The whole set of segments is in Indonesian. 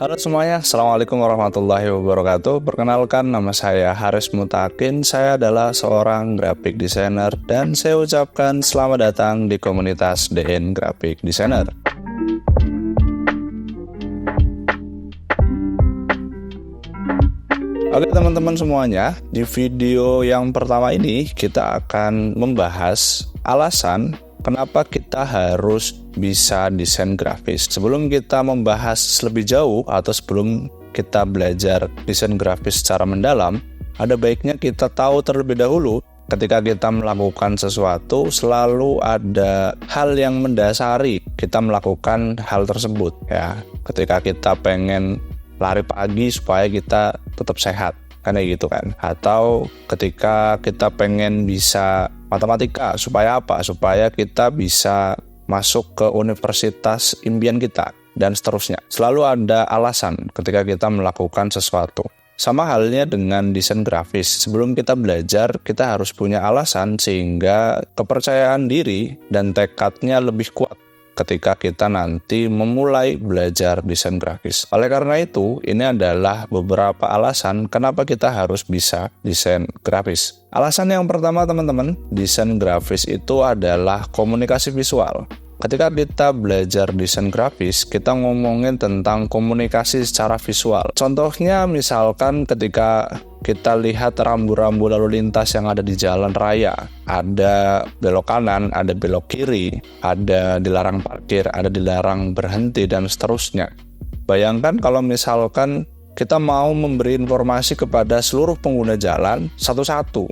Halo semuanya, Assalamualaikum warahmatullahi wabarakatuh. Perkenalkan, nama saya Haris Mutakin. Saya adalah seorang graphic designer dan saya ucapkan selamat datang di komunitas DN Graphic Designer. Oke teman-teman semuanya, di video yang pertama ini kita akan membahas alasan kenapa kita harus bisa desain grafis. Sebelum kita membahas lebih jauh atau sebelum kita belajar desain grafis secara mendalam, ada baiknya kita tahu terlebih dahulu ketika kita melakukan sesuatu selalu ada hal yang mendasari kita melakukan hal tersebut ya. Ketika kita pengen lari pagi supaya kita tetap sehat, kan kayak gitu kan. Atau ketika kita pengen bisa matematika, supaya apa? Supaya kita bisa masuk ke universitas impian kita, dan seterusnya. Selalu ada alasan ketika kita melakukan sesuatu. Sama halnya dengan desain grafis. Sebelum kita belajar, kita harus punya alasan sehingga kepercayaan diri dan tekadnya lebih kuat ketika kita nanti memulai belajar desain grafis. Oleh karena itu, ini adalah beberapa alasan kenapa kita harus bisa desain grafis. Alasan yang pertama teman-teman, desain grafis itu adalah komunikasi visual. Ketika kita belajar desain grafis, kita ngomongin tentang komunikasi secara visual. Contohnya misalkan ketika kita lihat rambu-rambu lalu lintas yang ada di jalan raya. Ada belok kanan, ada belok kiri, ada dilarang parkir, ada dilarang berhenti, dan seterusnya. Bayangkan kalau misalkan kita mau memberi informasi kepada seluruh pengguna jalan satu-satu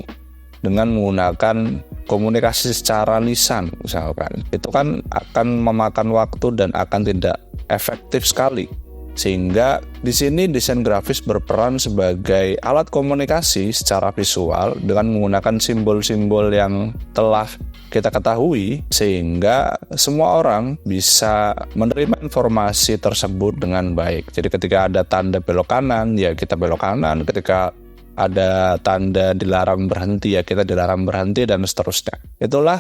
dengan menggunakan komunikasi secara lisan misalkan. Itu kan akan memakan waktu dan akan tidak efektif sekali. Sehingga di sini desain grafis berperan sebagai alat komunikasi secara visual dengan menggunakan simbol-simbol yang telah kita ketahui sehingga semua orang bisa menerima informasi tersebut dengan baik. Jadi ketika ada tanda belok kanan, ya kita belok kanan. Ketika ada tanda dilarang berhenti, ya kita dilarang berhenti, dan seterusnya. Itulah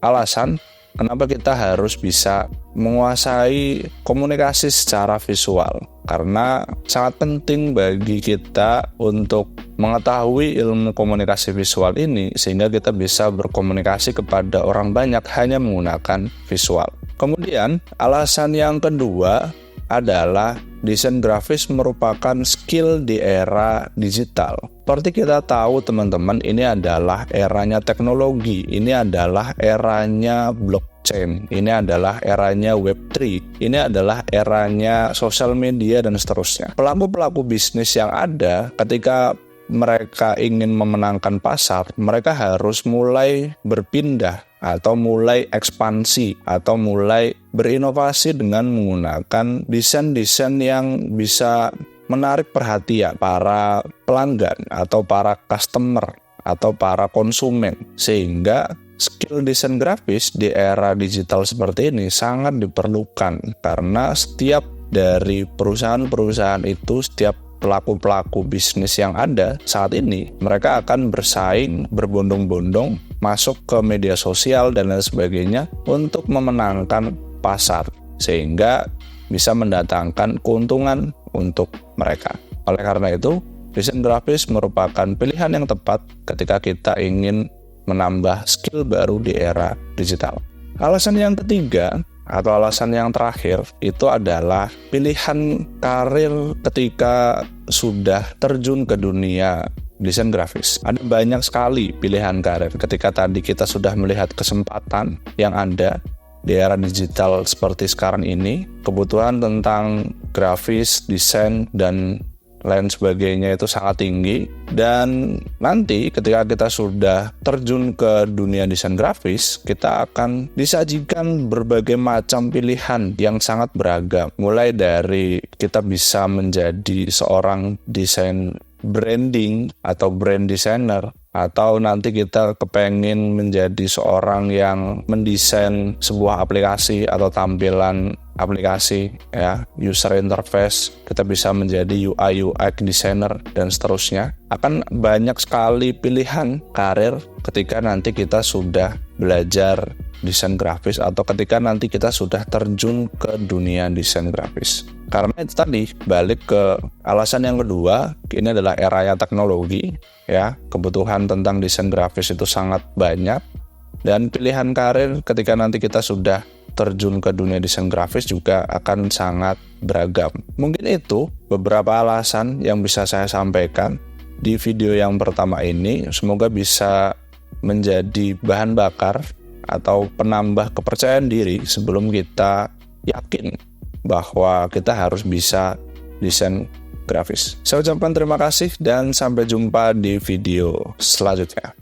alasan kenapa kita harus bisa menguasai komunikasi secara visual, karena sangat penting bagi kita untuk mengetahui ilmu komunikasi visual ini sehingga kita bisa berkomunikasi kepada orang banyak hanya menggunakan visual. Kemudian alasan yang kedua adalah desain grafis merupakan skill di era digital. Seperti kita tahu teman-teman, ini adalah eranya teknologi, ini adalah eranya blockchain, ini adalah eranya Web3, ini adalah eranya sosial media, dan seterusnya. Pelaku-pelaku bisnis yang ada ketika mereka ingin memenangkan pasar, mereka harus mulai berpindah atau mulai ekspansi atau mulai berinovasi dengan menggunakan desain-desain yang bisa menarik perhatian para pelanggan atau para customer atau para konsumen, sehingga skill desain grafis di era digital seperti ini sangat diperlukan karena setiap dari perusahaan-perusahaan itu, setiap pelaku-pelaku bisnis yang ada saat ini, mereka akan bersaing berbondong-bondong masuk ke media sosial dan lain sebagainya untuk memenangkan pasar sehingga bisa mendatangkan keuntungan untuk mereka. Oleh karena itu, desain grafis merupakan pilihan yang tepat ketika kita ingin menambah skill baru di era digital. Alasan yang ketiga atau alasan yang terakhir itu adalah pilihan karir ketika sudah terjun ke dunia desain grafis. Ada banyak sekali pilihan karir ketika tadi kita sudah melihat kesempatan yang ada di era digital seperti sekarang ini. Kebutuhan tentang grafis, desain, dan lain sebagainya itu sangat tinggi, dan nanti ketika kita sudah terjun ke dunia desain grafis, kita akan disajikan berbagai macam pilihan yang sangat beragam, mulai dari kita bisa menjadi seorang desain branding atau brand designer, atau nanti kita kepengen menjadi seorang yang mendesain sebuah aplikasi atau tampilan aplikasi ya, user interface, kita bisa menjadi UI UX designer, dan seterusnya. Akan banyak sekali pilihan karir ketika nanti kita sudah belajar desain grafis atau ketika nanti kita sudah terjun ke dunia desain grafis. Karena itu tadi, balik ke alasan yang kedua, ini adalah eranya teknologi, ya. Kebutuhan tentang desain grafis itu sangat banyak, dan pilihan karir ketika nanti kita sudah terjun ke dunia desain grafis juga akan sangat beragam. Mungkin itu beberapa alasan yang bisa saya sampaikan di video yang pertama ini. Semoga bisa menjadi bahan bakar atau penambah kepercayaan diri sebelum kita yakin bahwa kita harus bisa desain grafis. Saya ucapkan terima kasih dan sampai jumpa di video selanjutnya.